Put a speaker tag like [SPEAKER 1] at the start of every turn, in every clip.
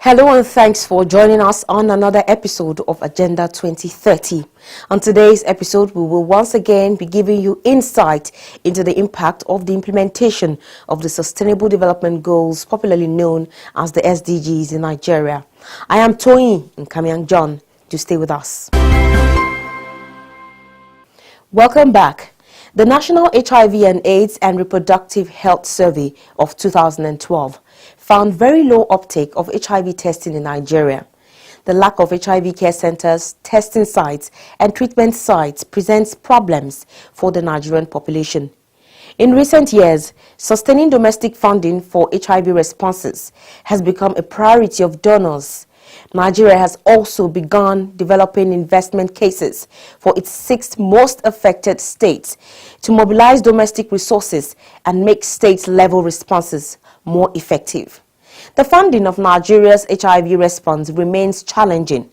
[SPEAKER 1] Hello and thanks for joining us on another episode of Agenda 2030. On today's episode, we will once again be giving you insight into the impact of the implementation of the Sustainable Development Goals, popularly known as the SDGs in Nigeria. I am Toyin Nkamiang John. Do stay with us. Welcome back. The National HIV and AIDS and Reproductive Health Survey of 2012 found very low uptake of HIV testing in Nigeria. The lack of HIV care centers, testing sites, and treatment sites presents problems for the Nigerian population. In recent years, sustaining domestic funding for HIV responses has become a priority of donors. Nigeria has also begun developing investment cases for its 6 most affected states to mobilize domestic resources and make state-level responses more effective. The funding of Nigeria's HIV response remains challenging.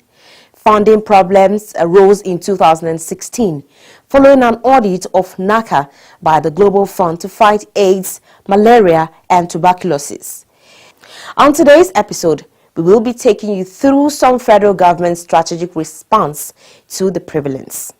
[SPEAKER 1] Funding problems arose in 2016 following an audit of NACA by the Global Fund to fight AIDS, malaria, and tuberculosis. On today's episode, we will be taking you through some federal government strategic response to the prevalence.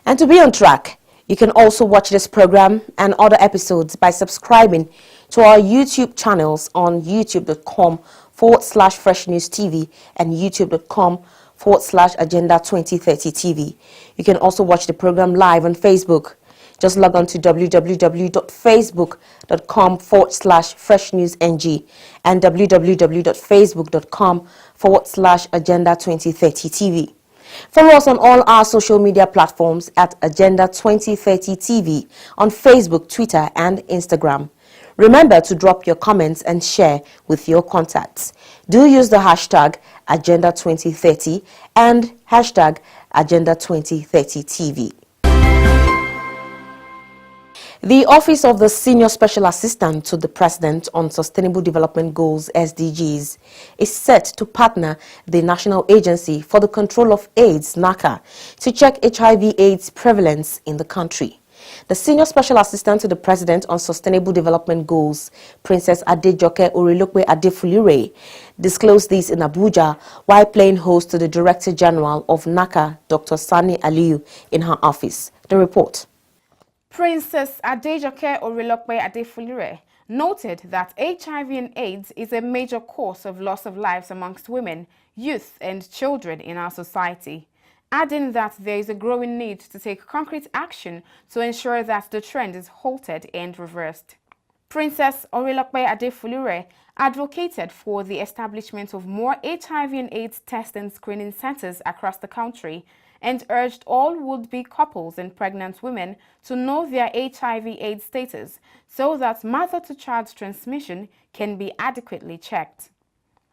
[SPEAKER 1] And to be on track, you can also watch this program and other episodes by subscribing to our YouTube channels on youtube.com/Fresh News TV and youtube.com/Agenda 2030 TV. You can also watch the program live on Facebook. Just log on to www.facebook.com/FreshNewsNG and www.facebook.com/Agenda 2030 TV. Follow us on all our social media platforms at Agenda 2030 TV on Facebook, Twitter, and Instagram. Remember to drop your comments and share with your contacts. Do use the hashtag Agenda 2030 and hashtag Agenda 2030 TV. The Office of the Senior Special Assistant to the President on Sustainable Development Goals, SDGs, is set to partner the National Agency for the Control of AIDS, NACA, to check HIV/AIDS prevalence in the country. The Senior Special Assistant to the President on Sustainable Development Goals, Princess Adejoke Orilokwe Adefulire, disclosed this in Abuja while playing host to the Director General of NACA, Dr. Sani Aliyu, in her office. The report.
[SPEAKER 2] Princess Adejoke Orilokwe Adefulire noted that HIV and AIDS is a major cause of loss of lives amongst women, youth and children in our society, adding that there is a growing need to take concrete action to ensure that the trend is halted and reversed. Princess Orilokwe Adefulire advocated for the establishment of more HIV and AIDS test and screening centers across the country and urged all would-be couples and pregnant women to know their HIV/AIDS status so that mother-to-child transmission can be adequately checked.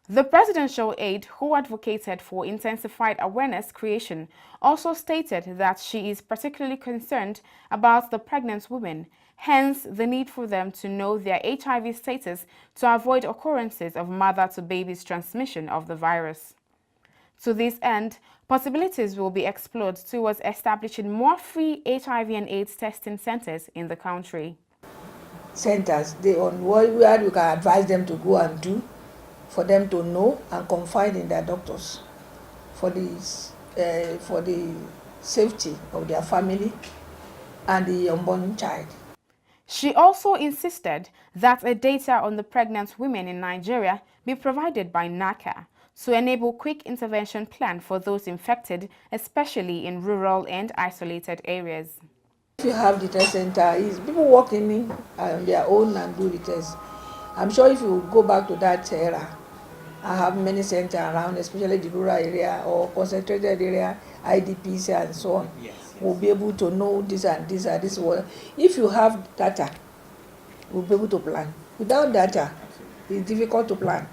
[SPEAKER 2] The presidential aide, who advocated for intensified awareness creation, also stated that she is particularly concerned about the pregnant women, hence the need for them to know their HIV status to avoid occurrences of mother-to-baby's transmission of the virus. To this end, possibilities will be explored towards establishing more free HIV and AIDS testing centers in the country.
[SPEAKER 3] Centers, where we can advise them to go and do, for them to know and confide in their doctors for the safety of their family and the unborn child.
[SPEAKER 2] She also insisted that a data on the pregnant women in Nigeria be provided by NACA to enable quick intervention plan for those infected, especially in rural and isolated areas.
[SPEAKER 3] If you have the test center, people walk in on their own and do the test. I'm sure if you go back to that era, I have many centers around, especially the rural area or concentrated area, IDPs and so on. Yes. We'll be able to know this and this and this. If you have data, we'll be able to plan. Without data, it's difficult to plan.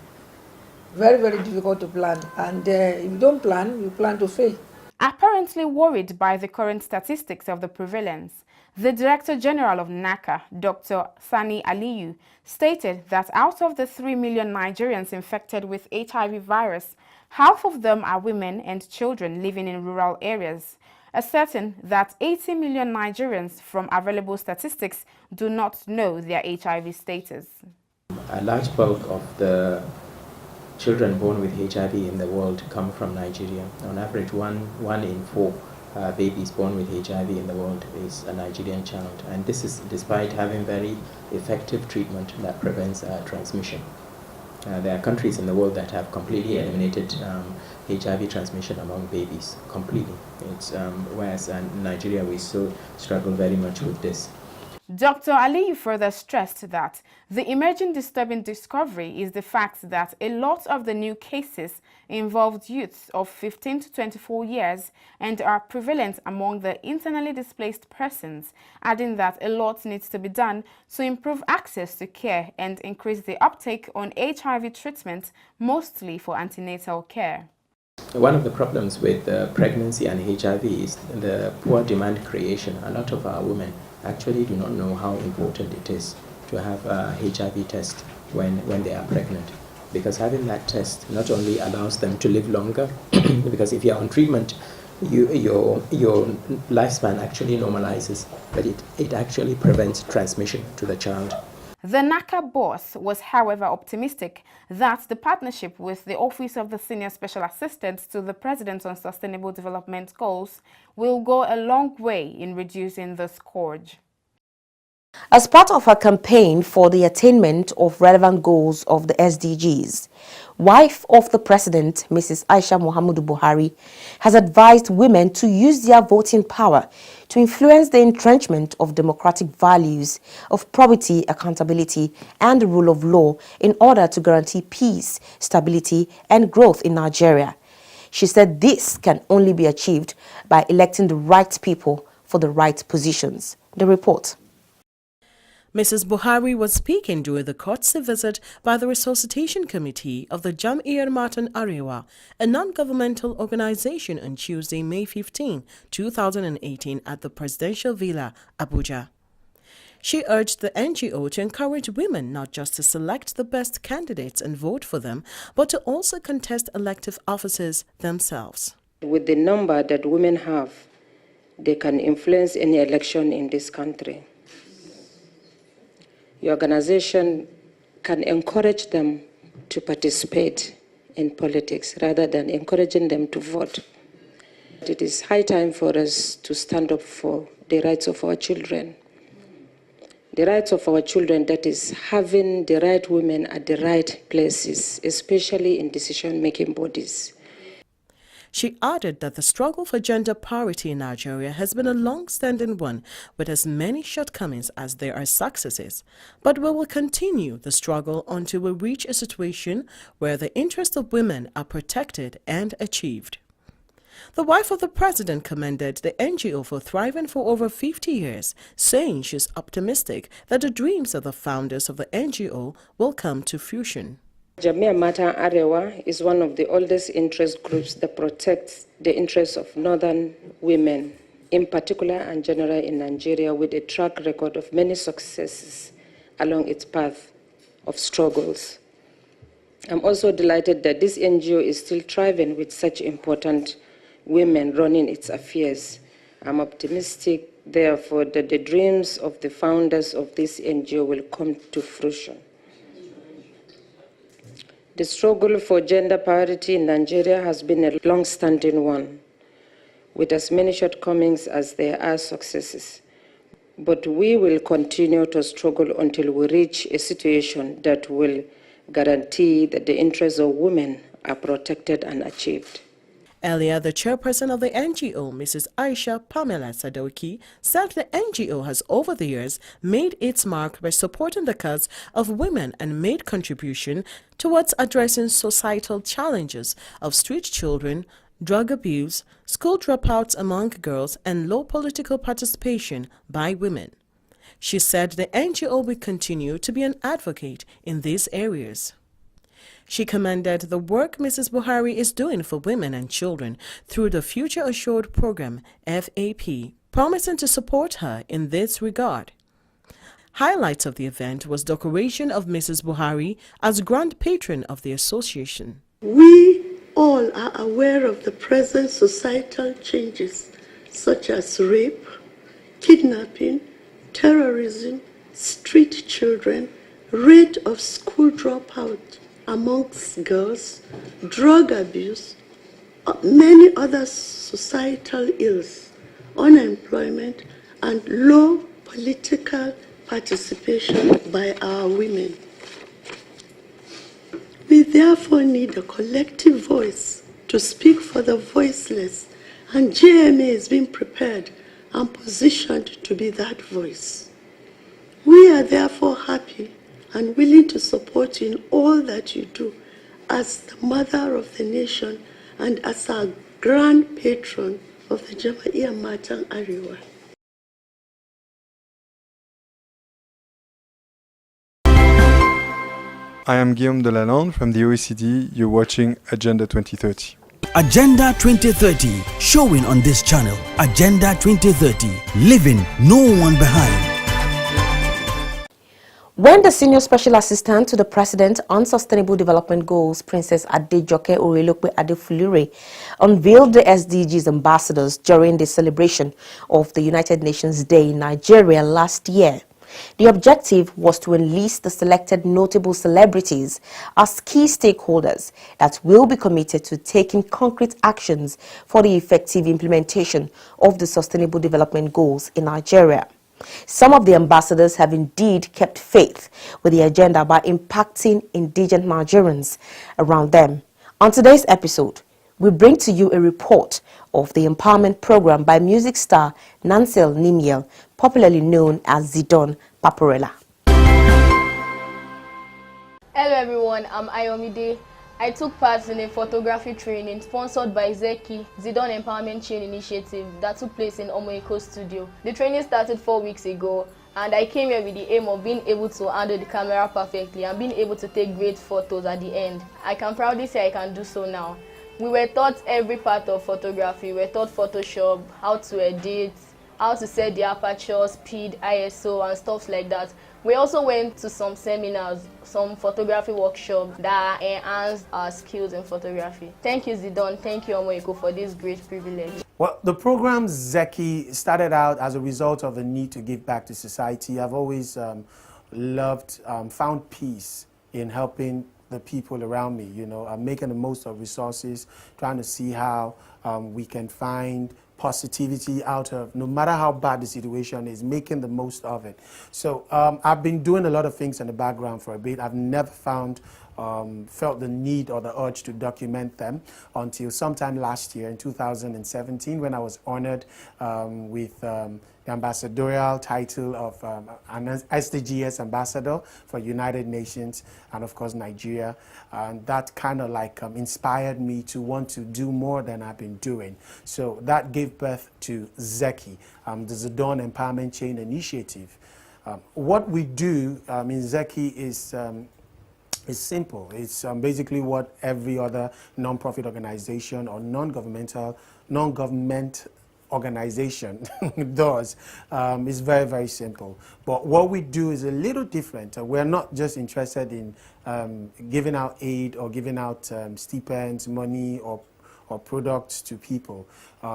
[SPEAKER 3] Very, very difficult to plan. And if you don't plan, you plan to fail.
[SPEAKER 2] Apparently worried by the current statistics of the prevalence, the Director General of NACA, Dr. Sani Aliyu, stated that out of the 3 million Nigerians infected with HIV virus, half of them are women and children living in rural areas, asserting that 80 million Nigerians from available statistics do not know their HIV status.
[SPEAKER 4] A large bulk of the children born with HIV in the world come from Nigeria. On average, one in four babies born with HIV in the world is a Nigerian child, and this is despite having very effective treatment that prevents transmission. There are countries in the world that have completely eliminated HIV transmission among babies, completely. Whereas in Nigeria, we still struggle very much with this.
[SPEAKER 2] Dr. Aliyu further stressed that the emerging disturbing discovery is the fact that a lot of the new cases involved youths of 15 to 24 years and are prevalent among the internally displaced persons, adding that a lot needs to be done to improve access to care and increase the uptake on HIV treatment, mostly for antenatal care.
[SPEAKER 4] One of the problems with pregnancy and HIV is the poor demand creation. A lot of our women actually do not know how important it is to have a HIV test when they are pregnant, because having that test not only allows them to live longer, because if you're on treatment, your lifespan actually normalizes, but it actually prevents transmission to the child.
[SPEAKER 2] The NACA boss was, however, optimistic that the partnership with the Office of the Senior Special Assistant to the President on Sustainable Development Goals will go a long way in reducing the scourge.
[SPEAKER 1] As part of her campaign for the attainment of relevant goals of the SDGs, wife of the President, Mrs. Aisha Muhammadu Buhari, has advised women to use their voting power to influence the entrenchment of democratic values of probity, accountability, and the rule of law in order to guarantee peace, stability, and growth in Nigeria. She said this can only be achieved by electing the right people for the right positions. The report.
[SPEAKER 5] Mrs. Buhari was speaking during the courtesy visit by the Resuscitation Committee of the Jam'iyyar Matan Arewa, a non-governmental organization, on Tuesday, May 15, 2018 at the Presidential Villa, Abuja. She urged the NGO to encourage women not just to select the best candidates and vote for them, but to also contest elective offices themselves.
[SPEAKER 6] With the number that women have, they can influence any election in this country. Your organization can encourage them to participate in politics rather than encouraging them to vote. It is high time for us to stand up for the rights of our children. The rights of our children, that is, having the right women at the right places, especially in decision-making bodies.
[SPEAKER 5] She added that the struggle for gender parity in Nigeria has been a long-standing one with as many shortcomings as there are successes, but we will continue the struggle until we reach a situation where the interests of women are protected and achieved. The wife of the president commended the NGO for thriving for over 50 years, saying she's optimistic that the dreams of the founders of the NGO will come to fruition.
[SPEAKER 6] Jam'iyyar Matan Arewa is one of the oldest interest groups that protects the interests of northern women, in particular and generally in Nigeria, with a track record of many successes along its path of struggles. I'm also delighted that this NGO is still thriving with such important women running its affairs. I'm optimistic, therefore, that the dreams of the founders of this NGO will come to fruition. The struggle for gender parity in Nigeria has been a long-standing one, with as many shortcomings as there are successes. But we will continue to struggle until we reach a situation that will guarantee that the interests of women are protected and achieved.
[SPEAKER 5] Earlier, the chairperson of the NGO, Mrs. Aisha Pamela Sadoki, said the NGO has over the years made its mark by supporting the cause of women and made contribution towards addressing societal challenges of street children, drug abuse, school dropouts among girls, and low political participation by women. She said the NGO will continue to be an advocate in these areas. She commended the work Mrs. Buhari is doing for women and children through the Future Assured Program, FAP, promising to support her in this regard. Highlights of the event was decoration of Mrs. Buhari as Grand Patron of the association.
[SPEAKER 7] We all are aware of the present societal changes such as rape, kidnapping, terrorism, street children, rate of school dropout amongst girls, drug abuse, many other societal ills, unemployment, and low political participation by our women. We therefore need a collective voice to speak for the voiceless, and GMA is being prepared and positioned to be that voice. We are therefore happy and willing to support you in all that you do as the mother of the nation and as our grand patron of the Jama'iyya Matan Arewa.
[SPEAKER 8] I am Guillaume Delalande from the OECD. You're watching Agenda 2030.
[SPEAKER 9] Agenda 2030, showing on this channel. Agenda 2030, leaving no one behind.
[SPEAKER 1] When the Senior Special Assistant to the President on Sustainable Development Goals, Princess Adejoke Orelokwe Adefulure, unveiled the SDGs Ambassadors during the celebration of the United Nations Day in Nigeria last year. The objective was to enlist the selected notable celebrities as key stakeholders that will be committed to taking concrete actions for the effective implementation of the Sustainable Development Goals in Nigeria. Some of the ambassadors have indeed kept faith with the agenda by impacting indigent Nigerians around them. On today's episode, we bring to you a report of the empowerment program by music star Nansel Nimiel, popularly known as Zidon Paparella.
[SPEAKER 10] Hello everyone, I'm Ayomide. I took part in a photography training sponsored by Zeki, Zidon Empowerment Chain Initiative that took place in Omoiko Studio. The training started 4 weeks ago, and I came here with the aim of being able to handle the camera perfectly and being able to take great photos at the end. I can proudly say I can do so now. We were taught every part of photography. We were taught Photoshop, how to edit, how to set the aperture, speed, ISO, and stuff like that. We also went to some seminars, some photography workshops that enhanced our skills in photography. Thank you, Zidon. Thank you, Omoiko, for this great privilege.
[SPEAKER 11] Well, the program Zeki started out as a result of the need to give back to society. I've always found peace in helping the people around me. You know, I'm making the most of resources, trying to see how we can find positivity out of, no matter how bad the situation is, making the most of it. So I've been doing a lot of things in the background for a bit. I've never felt the need or the urge to document them until sometime last year in 2017 when I was honored with the ambassadorial title of an SDGs Ambassador for United Nations and of course Nigeria, and that kind of like inspired me to want to do more than I've been doing. So that gave birth to Zeki, the Zidon Empowerment Chain Initiative. What we do in Zeki is simple. It's basically what every other non-profit organization or non-government organization does. It's very, very simple. But what we do is a little different. We're not just interested in giving out aid or giving out stipends, money, or products to people.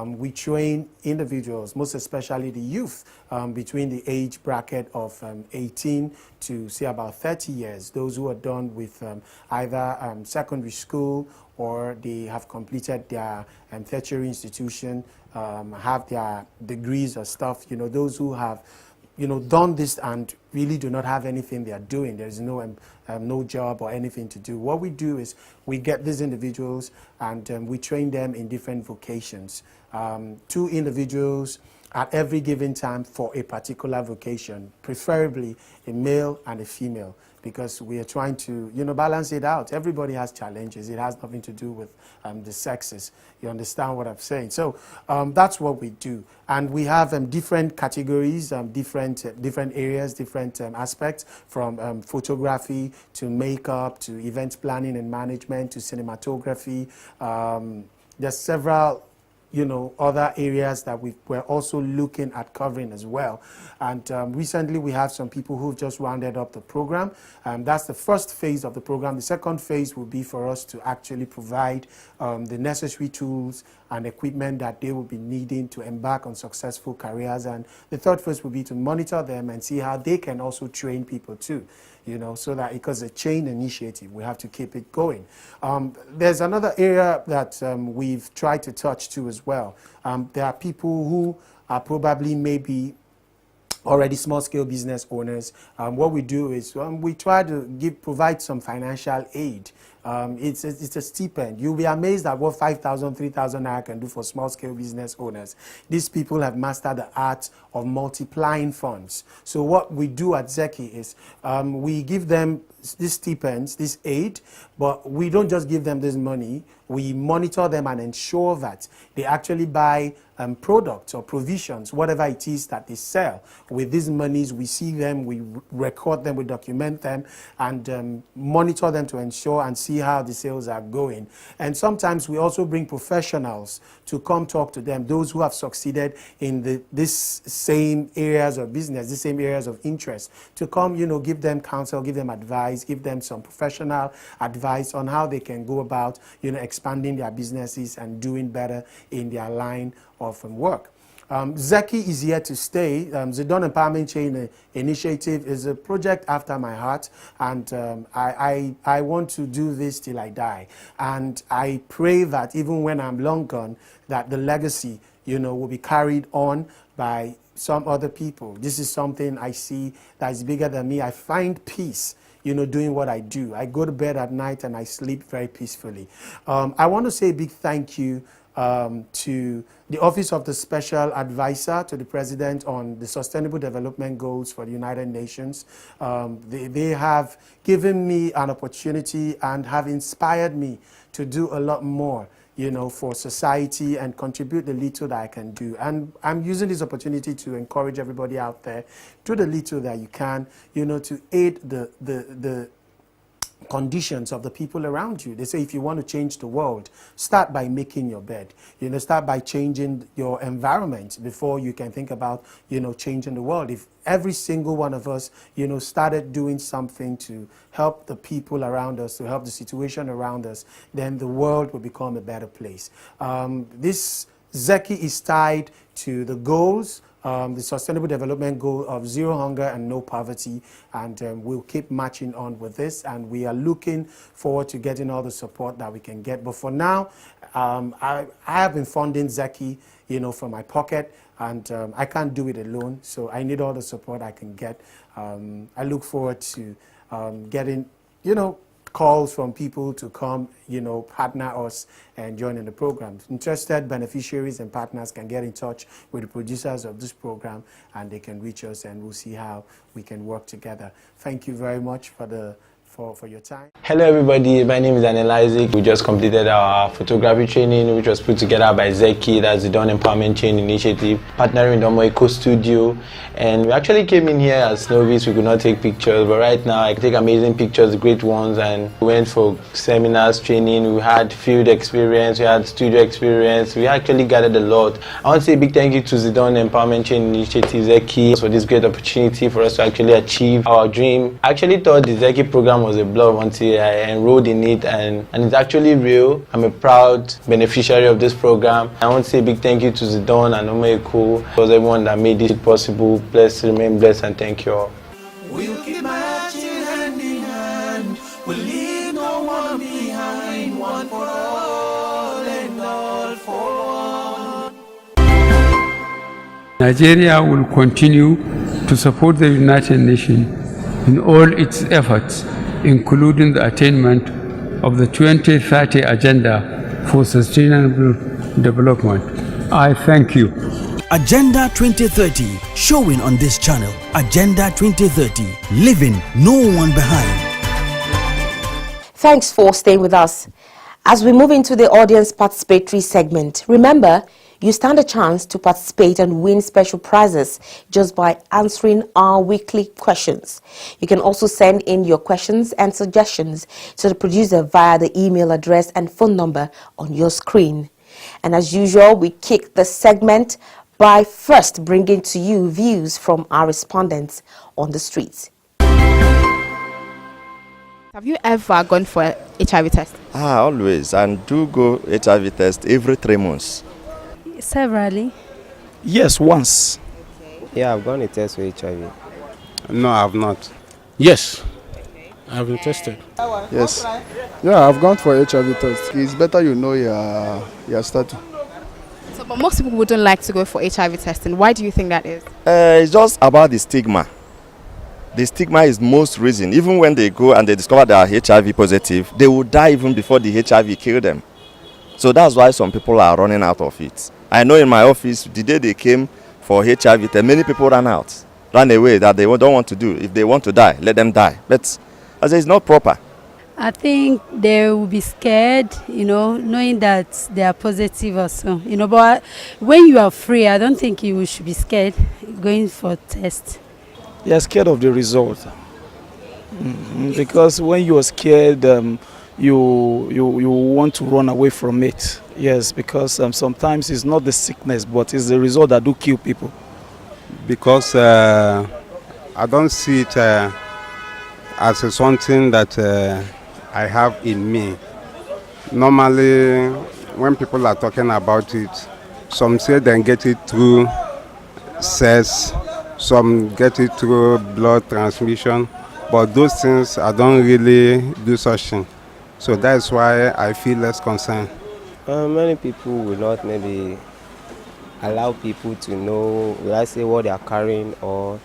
[SPEAKER 11] We train individuals, most especially the youth, between the age bracket of 18 to say about 30 years, those who are done with either secondary school or they have completed their tertiary institution, have their degrees or stuff, you know, those who have done this and really do not have anything they are doing. There is no job or anything to do. What we do is we get these individuals and we train them in different vocations. 2 individuals at every given time for a particular vocation, preferably a male and a female, because we are trying to, balance it out. Everybody has challenges. It has nothing to do with the sexes. You understand what I'm saying? So that's what we do. And we have different categories, different areas, different aspects, from photography to makeup to event planning and management to cinematography. There's several other areas that we're also looking at covering as well. And recently we have some people who've just rounded up the program. That's the first phase of the program. The second phase will be for us to actually provide the necessary tools and equipment that they will be needing to embark on successful careers. And the third phase will be to monitor them and see how they can also train people too. You know, so that because it's a chain initiative, we have to keep it going. There's another area that we've tried to touch to as well. There are people who are probably maybe already small-scale business owners. What we do is we try to provide some financial aid. It's a stipend. You'll be amazed at what 5,000, 3,000 naira can do for small-scale business owners. These people have mastered the art of multiplying funds. So what we do at Zeki is we give them these stipends, this aid, but we don't just give them this money. We monitor them and ensure that they actually buy products or provisions, whatever it is that they sell. With these monies, we see them, we record them, we document them, and monitor them to ensure and see how the sales are going. And sometimes we also bring professionals to come talk to them, those who have succeeded in this same areas of business, the same areas of interest, to come, you know, give them counsel, give them advice, give them some professional advice on how they can go about, you know, expanding their businesses and doing better in their line of work. Zeki is here to stay. The Dawn Empowerment Chain Initiative is a project after my heart, and I want to do this till I die. And I pray that even when I'm long gone, that the legacy, you know, will be carried on by some other people. This is something I see that is bigger than me. I find peace, you know, doing what I do. I go to bed at night and I sleep very peacefully. I want to say a big thank you to the Office of the Special Advisor to the President on the Sustainable Development Goals for the United Nations. They have given me an opportunity and have inspired me to do a lot more, you know, for society and contribute the little that I can do. And I'm using this opportunity to encourage everybody out there, do the little that you can, you know, to aid the conditions of the people around you. They say if you want to change the world, start by making your bed. You know, start by changing your environment before you can think about, you know, changing the world. If every single one of us, you know, started doing something to help the people around us, to help the situation around us, then the world will become a better place. This Zeki is tied to the goals, the Sustainable Development Goal of zero hunger and no poverty, and we'll keep marching on with this, and we are looking forward to getting all the support that we can get. But for now, I have been funding Zeki, you know, from my pocket, and I can't do it alone, so I need all the support I can get. I look forward to getting, you know, calls from people to come, you know, partner us and join in the program. Interested beneficiaries and partners can get in touch with the producers of this program, and they can reach us, and we'll see how we can work together. Thank you very much for your time.
[SPEAKER 12] Hello everybody, my name is Isaac. We just completed our photography training, which was put together by Zeki, that's the Dawn Empowerment Chain Initiative, partnering with HIVAIDS Studio. And we actually came in here as novice. We could not take pictures, but right now I take amazing pictures, great ones, and we went for seminars, training, we had field experience, we had studio experience, we actually gathered a lot. I want to say a big thank you to the Dawn Empowerment Chain Initiative, Zeki, for this great opportunity for us to actually achieve our dream. I actually thought the Zeki program was a bluff until I enrolled in it, and it's actually real. I'm a proud beneficiary of this program. I want to say a big thank you to the Dawn and Omeko, for everyone that made this possible. Bless, remain blessed, and thank you all.
[SPEAKER 13] We'll keep marching hand in hand. We'll leave no one behind. One for all and all for one.
[SPEAKER 14] Nigeria will continue to support the United Nations in all its efforts, including the attainment of the 2030 Agenda for Sustainable Development. I thank you.
[SPEAKER 9] Agenda 2030, showing on this channel. Agenda 2030, leaving no one behind.
[SPEAKER 1] Thanks for staying with us. As we move into the audience participatory segment, remember, you stand a chance to participate and win special prizes just by answering our weekly questions. You can also send in your questions and suggestions to the producer via the email address and phone number on your screen. And as usual, we kick the segment by first bringing to you views from our respondents on the streets.
[SPEAKER 2] Have you ever gone for a HIV test?
[SPEAKER 15] Always, and do go HIV test every 3 months.
[SPEAKER 16] Severally.
[SPEAKER 17] Yes, once.
[SPEAKER 18] Yeah, I've gone a test for HIV.
[SPEAKER 19] No, I have not.
[SPEAKER 20] Yes, I've been tested.
[SPEAKER 21] Yes. Yeah, I've gone for HIV test. It's better you know your status.
[SPEAKER 2] So, but most people wouldn't like to go for HIV testing. Why do you think that is?
[SPEAKER 15] It's just about the stigma. The stigma is most reason. Even when they go and they discover they are HIV positive, they will die even before the HIV kill them. So that's why some people are running out of it. I know in my office, the day they came for HIV test, many people ran away that they don't want to do. If they want to die, let them die. But as it's not proper.
[SPEAKER 16] I think they will be scared, knowing that they are positive or so. But when you are free, I don't think you should be scared going for test.
[SPEAKER 17] They are scared of the result. Because when you are scared, you want to run away from it. Yes, because sometimes it's not the sickness, but it's the result that do kill people.
[SPEAKER 19] Because I don't see it as something that I have in me. Normally, when people are talking about it, some say they get it through sex, some get it through blood transmission, but those things I don't really do such thing. So that's why I feel less concerned.
[SPEAKER 18] Many people will not maybe allow people to know, will I say, what they are carrying, or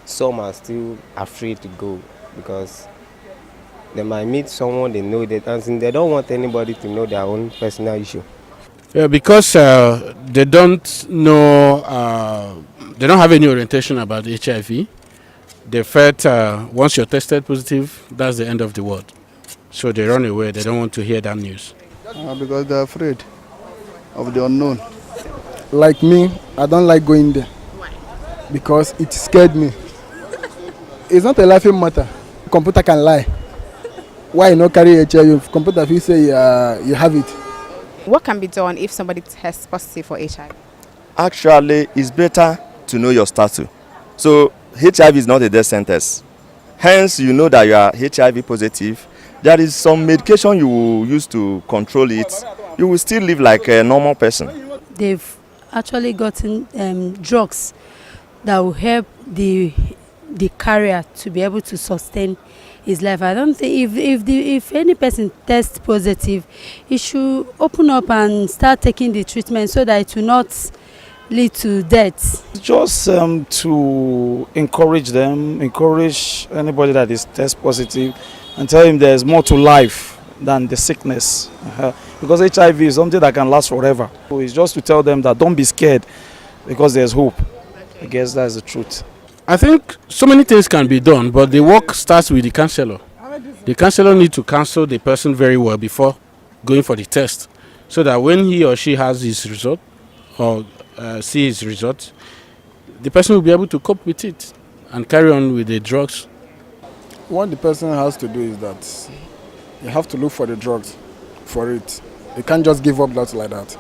[SPEAKER 18] some are still afraid to go because they might meet someone they know that, and they don't want anybody to know their own personal issue.
[SPEAKER 20] Yeah, because they don't know, they don't have any orientation about HIV. They felt once you're tested positive, that's the end of the world. So they run away. They don't want to hear that news.
[SPEAKER 21] Because they're afraid of the unknown. Like me, I don't like going there. Why? Because it scared me. It's not a laughing matter. Computer can lie. Why you not carry HIV? Computer, if you say you have it.
[SPEAKER 2] What can be done if somebody tests positive for HIV?
[SPEAKER 15] Actually, it's better to know your status. So HIV is not a death sentence. Hence, you know that you are HIV positive. There is some medication you will use to control it. You will still live like a normal person.
[SPEAKER 16] They've actually gotten drugs that will help the carrier to be able to sustain his life. I don't think if any person tests positive, he should open up and start taking the treatment so that it will not lead to death.
[SPEAKER 17] Just to encourage them, encourage anybody that is test positive, and tell him there's more to life than the sickness. Because HIV is something that can last forever. So it's just to tell them that don't be scared because there's hope. I guess that's the truth.
[SPEAKER 20] I think so many things can be done, but the work starts with the counselor. The counselor needs to counsel the person very well before going for the test, so that when he or she has his result or see his result, the person will be able to cope with it and carry on with the drugs.
[SPEAKER 21] What the person has to do is that you have to look for the drugs for it. You can't just give up that like that.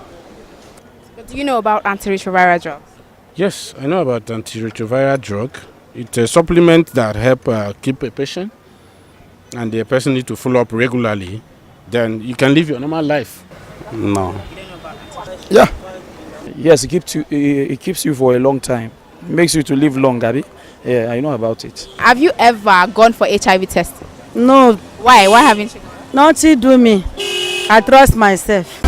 [SPEAKER 2] But do you know about antiretroviral drugs?
[SPEAKER 20] Yes, I know about antiretroviral drug. It's a supplement that help keep a patient, and the person needs to follow up regularly. Then you can live your normal life.
[SPEAKER 19] No.
[SPEAKER 21] Yeah.
[SPEAKER 17] Yes, it keeps you for a long time. It makes you to live long, Abby. Yeah, I know about it.
[SPEAKER 2] Have you ever gone for HIV testing?
[SPEAKER 22] No.
[SPEAKER 2] Why? Why haven't you?
[SPEAKER 22] Nothing do me. I trust myself.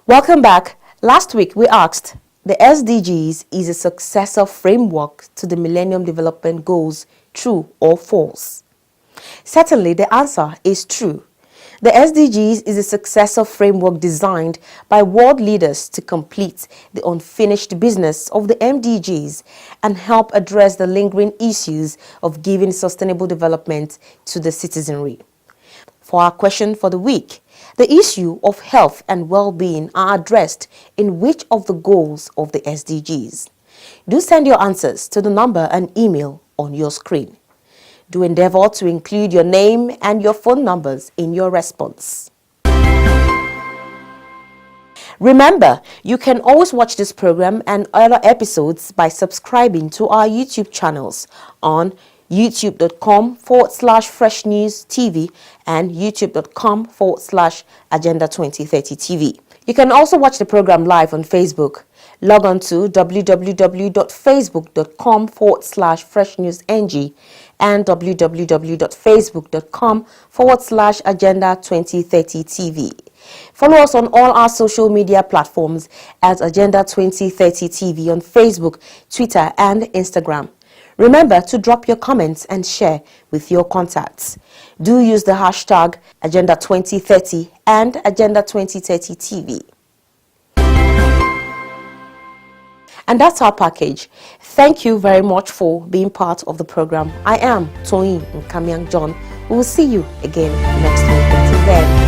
[SPEAKER 1] Welcome back. Last week we asked, the SDGs is a successor framework to the Millennium Development Goals, true or false? Certainly the answer is true. The SDGs is a successor framework designed by world leaders to complete the unfinished business of the MDGs and help address the lingering issues of giving sustainable development to the citizenry. For our question for the week, the issue of health and well-being are addressed in which of the goals of the SDGs? Do send your answers to the number and email on your screen. Do endeavor to include your name and your phone numbers in your response. Remember, you can always watch this program and other episodes by subscribing to our YouTube channels on youtube.com/Fresh News TV, and youtube.com/Agenda 2030 TV. You can also watch the program live on Facebook. Log on to www.facebook.com/FreshNewsNG and www.facebook.com/Agenda 2030 TV. Follow us on all our social media platforms at Agenda 2030 TV on Facebook, Twitter, and Instagram. Remember to drop your comments and share with your contacts. Do use the hashtag Agenda 2030 and Agenda 2030 TV. And that's our package. Thank you very much for being part of the program. I am Toyin Nkamiang John. We will see you again next week. Until then.